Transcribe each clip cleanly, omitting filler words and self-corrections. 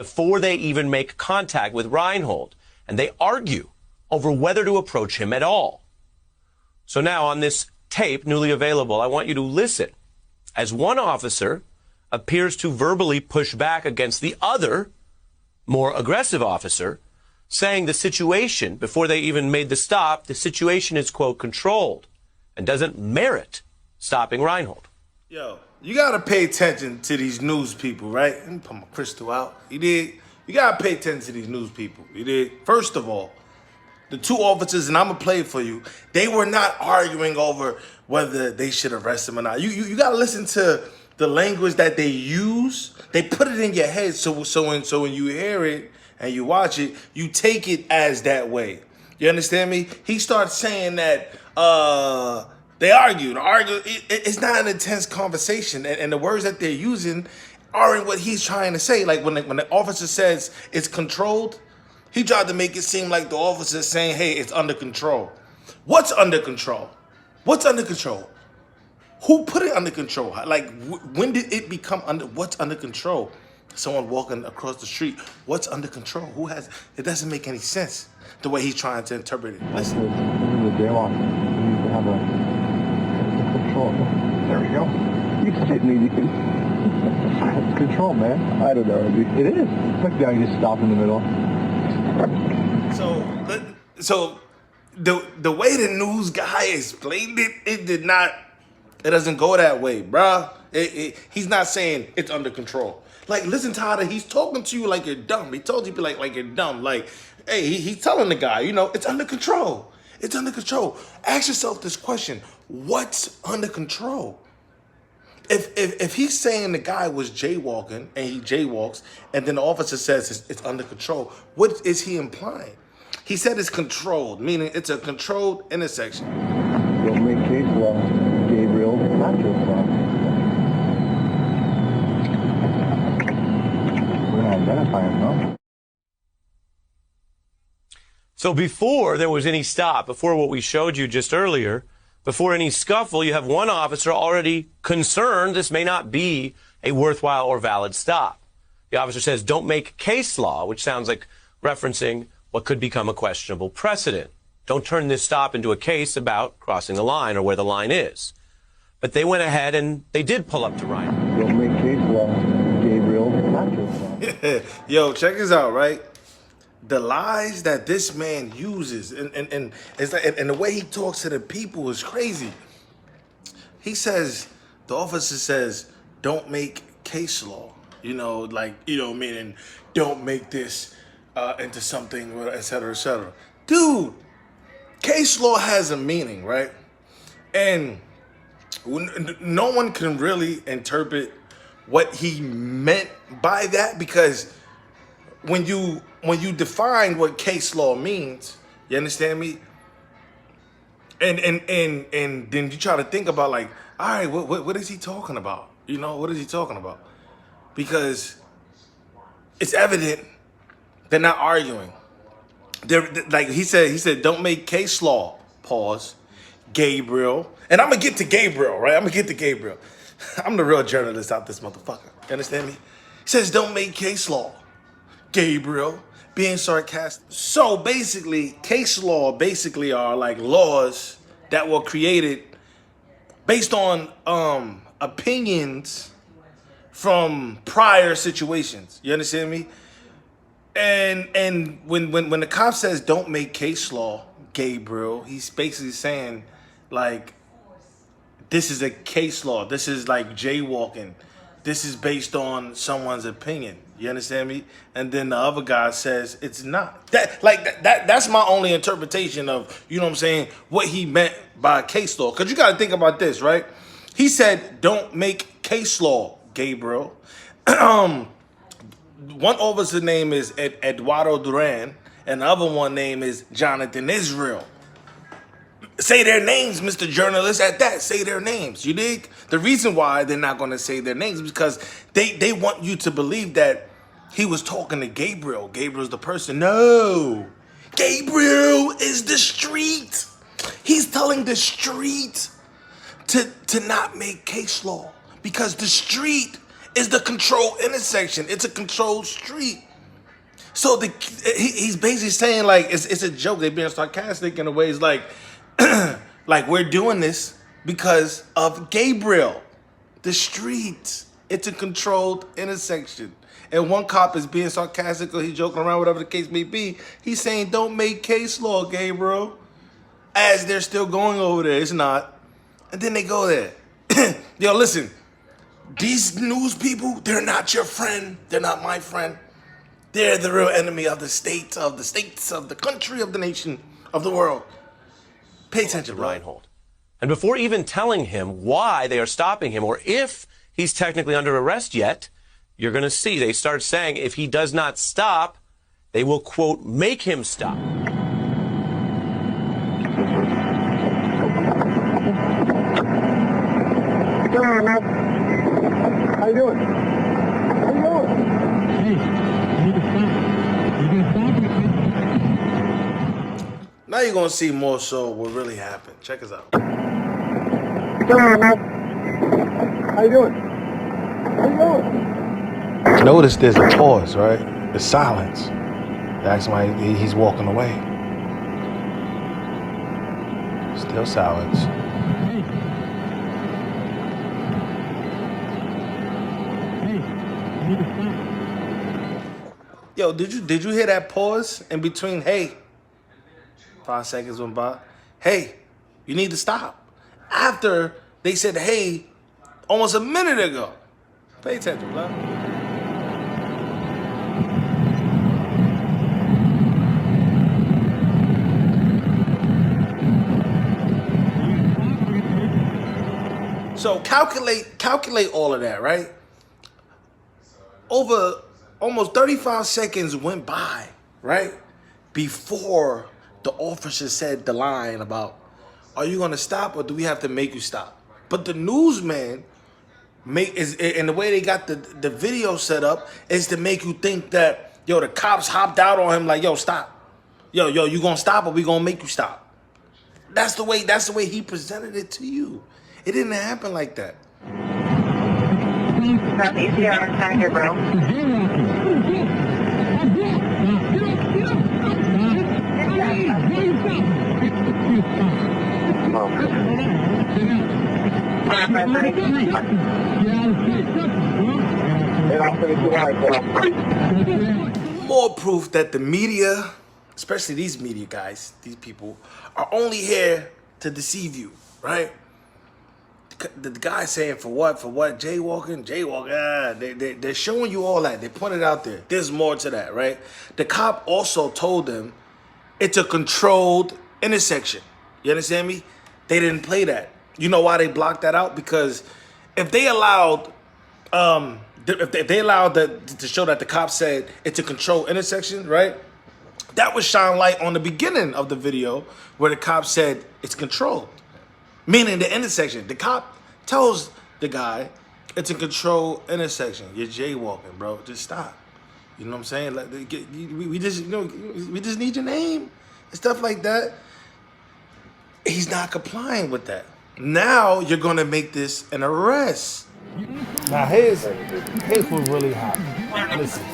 before they even make contact with Reinhold, and they argue over whether to approach him at all. So now on this tape, newly available, I want you to listen as one officer appears to verbally push back against the other, more aggressive officer, saying the situation, before they even made the stop, the situation is, quote, controlled and doesn't merit stopping Reinhold. Yo, you gotta pay attention to these news people, right? Let me put my crystal out. You did? You gotta pay attention to these news people. You did? First of all, the two officers, and I'm gonna play it for you, they were not arguing over whether they should arrest him or not. You gotta listen to the language that they use. They put it in your head so when you hear it and you watch it, you take it as that way. You understand me? He starts saying that they argued. It's not an intense conversation, and the words that they're using aren't what he's trying to say. Like when the officer says it's controlled, he tried to make it seem like the officer is saying, hey, it's under control. What's under control? What's under control? Who put it under control? Like, when did it become under? What's under control? Someone walking across the street. What's under control? Who has? It doesn't make any sense the way he's trying to interpret it. Listen. This is the Jaywalking. We used to have a control. There we go. You hit me, dude. It's control, man. I don't know. It is. Like now you just stop in the middle. So the way the news guy explained it, it doesn't go that way, bruh. He's not saying it's under control. Like, listen to how he's talking to you like you're dumb. He told you be like you're dumb. Like, hey, he's telling the guy, it's under control. It's under control. Ask yourself this question: what's under control? If he's saying the guy was jaywalking and he jaywalks, and then the officer says it's under control, what is he implying? He said it's controlled, meaning it's a controlled intersection. Don't make case law, Gabriel, not your fault. We're gonna identify him, no? So before there was any stop, before what we showed you just earlier, before any scuffle, you have one officer already concerned this may not be a worthwhile or valid stop. The officer says, don't make case law, which sounds like referencing what could become a questionable precedent. Don't turn this stop into a case about crossing the line or where the line is. But they went ahead and they did pull up to Ryan. Don't make case law, Gabriel, not your fault. Yo, check this out, right? The lies that this man uses and it's like, and the way he talks to the people is crazy. He says, the officer says, don't make case law. Meaning don't make this into something, et cetera, et cetera. Dude, case law has a meaning, right? And no one can really interpret what he meant by that, because when you define what case law means, you understand me? And then you try to think about, like, all right, what is he talking about? What is he talking about? Because it's evident they're not arguing. They're like he said, don't make case law. Pause. Gabriel. And I'm gonna get to Gabriel, right? I'm the real journalist out this motherfucker. You understand me? He says, don't make case law. Gabriel, being sarcastic. So basically, case law basically are like laws that were created based on opinions from prior situations. You understand me? And when the cop says don't make case law, Gabriel, he's basically saying, like, this is a case law. This is like jaywalking. This is based on someone's opinion. You understand me? And then the other guy says it's not. That's my only interpretation of, what he meant by case law. Because you got to think about this, right? He said, don't make case law, Gabriel. One officer's name is Eduardo Duran, and the other one name is Jonathan Israel. Say their names, Mr. Journalist, at that. Say their names, you dig? The reason why they're not going to say their names is because they want you to believe that he was talking to Gabriel. Gabriel's the person. No. Gabriel is the street. He's telling the street to not make case law because the street is the controlled intersection. It's a controlled street. So he's basically saying like it's a joke. They're being sarcastic in a way. It's like like we're doing this because of Gabriel, the streets. It's a controlled intersection. And one cop is being sarcastic or he's joking around, whatever the case may be. He's saying, don't make case law, Gabriel. As they're still going over there. It's not. And then they go there. Yo, listen. These news people, they're not your friend. They're not my friend. They're the real enemy of the states, of the country, of the nation, of the world. Pay attention, Reinhold. And before even telling him why they are stopping him or if he's technically under arrest yet, you're going to see they start saying if he does not stop, they will, quote, make him stop. How you doing? How you doing? Hey, you need to stop. You need to stop. Now you're going to see more so what really happened. Check us out. How you doing? How you doing? Notice there's a pause, right? There's silence. That's why he's walking away. Still silence. Yo, did you hear that pause in between? Hey, 5 seconds went by. Hey, you need to stop. After they said hey, almost a minute ago. Pay attention, bro. So calculate all of that, right? Over almost 35 seconds went by, right? Before the officer said the line about, are you gonna stop or do we have to make you stop? But the newsman and the way they got the video set up is to make you think that, yo, the cops hopped out on him like, yo, stop. Yo, you gonna stop or we gonna make you stop? That's the way he presented it to you. It didn't happen like that. That's easy on our time here, bro. More proof that the media, especially these media guys, these people, are only here to deceive you, right? The guy saying for what? Jaywalking. They're showing you all that. They put it out there. There's more to that, right? The cop also told them it's a controlled intersection. You understand me? They didn't play that. You know why they blocked that out? Because if they allowed, to show that the cop said it's a controlled intersection, right? That would shine light on the beginning of the video where the cop said it's controlled. Meaning the intersection. The cop tells the guy it's a controlled intersection. You're jaywalking, bro. Just stop. You know what I'm saying? Like, we just need your name and stuff like that. He's not complying with that. Now you're gonna make this an arrest. Now here's what really happened. Listen.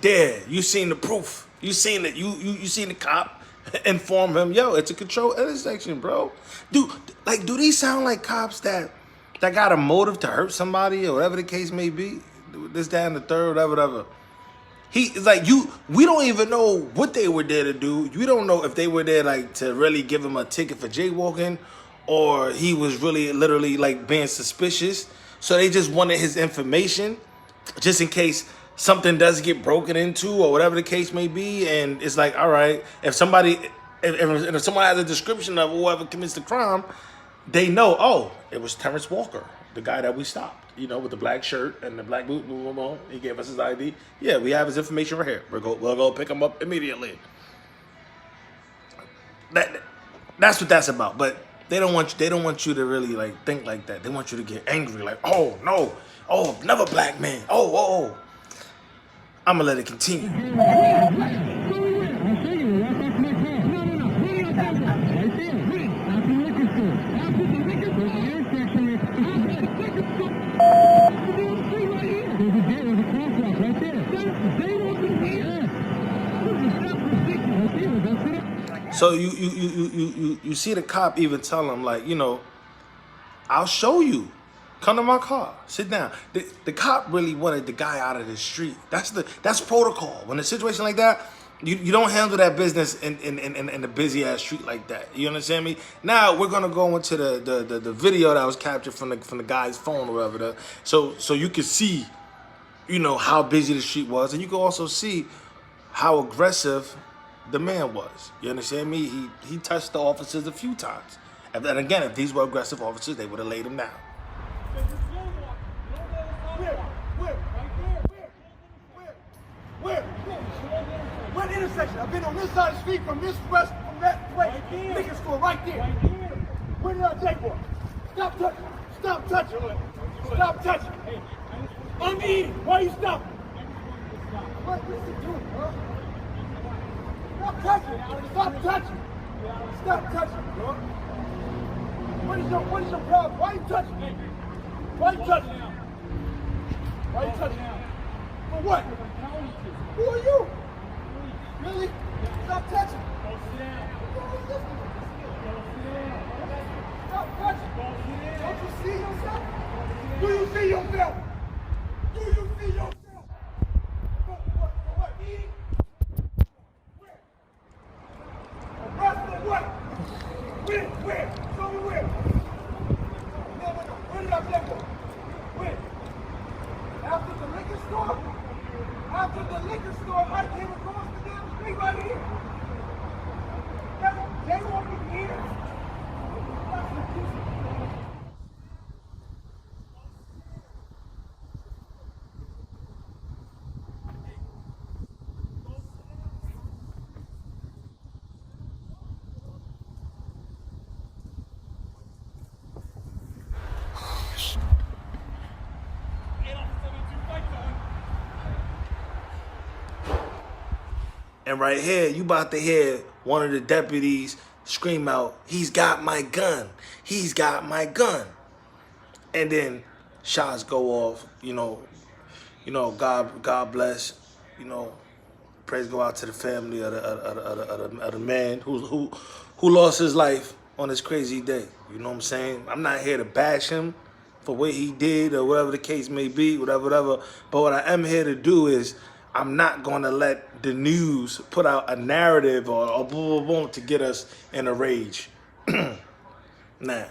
There, you seen the proof. You seen it. You seen the cop inform him, yo, it's a controlled intersection, bro. Do these sound like cops that got a motive to hurt somebody or whatever the case may be? This, that, and the third, whatever. It's like we don't even know what they were there to do. We don't know if they were there like to really give him a ticket for jaywalking or he was really literally like being suspicious. So they just wanted his information just in case something does get broken into or whatever the case may be. And it's like, all right, if someone has a description of whoever commits the crime, they know, oh, it was Terrence Walker, the guy that we stopped, you know, with the black shirt and the black boot. He gave us his ID. Yeah, we have his information right here. We'll go pick him up immediately. That's what that's about. But They don't want you to really like think like that. They want you to get angry, like, oh no, oh another black man, oh. I'm gonna let it continue. So you see the cop even tell him, like, you know, I'll show you. Come to my car. Sit down. The cop really wanted the guy out of the street. That's protocol. When a situation like that, you don't handle that business in a busy ass street like that. You understand me? Now we're gonna go into the video that was captured from the guy's phone or whatever. So you can see, you know, how busy the street was, and you can also see how aggressive the man was. You understand me? He touched the officers a few times. And again, if these were aggressive officers, they would have laid him down. Where? What intersection? I've been on this side of the street from this west, from that place. Liquor store right there. Where did I Jaywalk? Stop touching. Stop touching. Stop touching. I'm eating. Why you stopping? What is he doing, bro? Stop touching. Stop touching. Stop touching, bro. What is your problem? Why you touching me? Why you touching me? Why you touching me? For what? Who are you? Really? Stop touching. Stop touching. Don't you see yourself? Do you see yourself? Do you see yourself? For what? Eating? Where? Arrest for what? Where? Show me where. No. Where did I play for? Where? After the liquor store? After the liquor store, I came across the damn street right here. That's Jaywalking here. And right here, you about to hear one of the deputies scream out, "He's got my gun. He's got my gun." And then shots go off, you know, God bless, you know, praise go out to the family of the man who lost his life on this crazy day. You know what I'm saying? I'm not here to bash him for what he did or whatever the case may be, whatever. But what I am here to do is, I'm not going to let the news put out a narrative or boom to get us in a rage. Nah.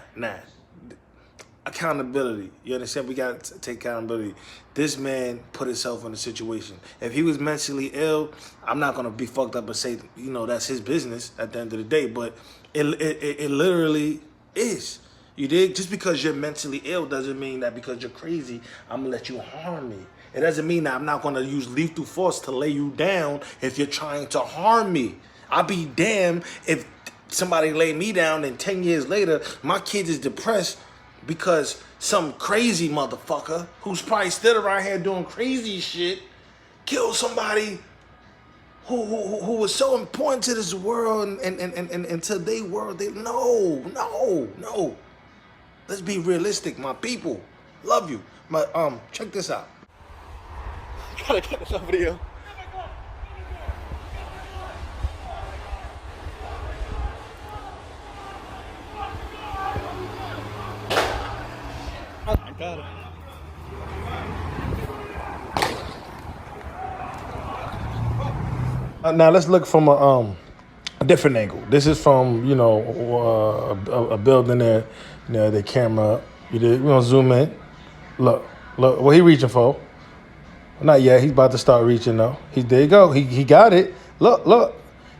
Accountability. You understand? We got to take accountability. This man put himself in a situation. If he was mentally ill, I'm not going to be fucked up and say, you know, that's his business at the end of the day. But it literally is. You dig? Just because you're mentally ill doesn't mean that because you're crazy, I'm going to let you harm me. It doesn't mean that I'm not going to use lethal force to lay you down if you're trying to harm me. I'll be damned if somebody lay me down and 10 years later, my kid is depressed because some crazy motherfucker who's probably still around here doing crazy shit killed somebody who was so important to this world and to their world. No. Let's be realistic, my people. Love you. Check this out. Gotta get this on video. I got it. Now let's look from a different angle. This is from, you know, a building there, you know, the camera. We're gonna zoom in. Look, what he reaching for? Not yet. He's about to start reaching though. There you go. He got it. Look.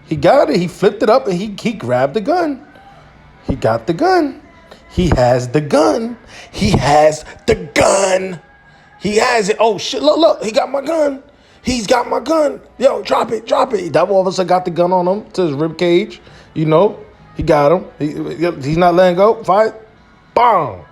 He got it. He flipped it up and he grabbed the gun. He got the gun. He has the gun. He has the gun. He has it. Oh shit! Look. He got my gun. He's got my gun. Yo, drop it. That officer got the gun on him to his rib cage. You know, He got him. He's not letting go. Fight. Bang.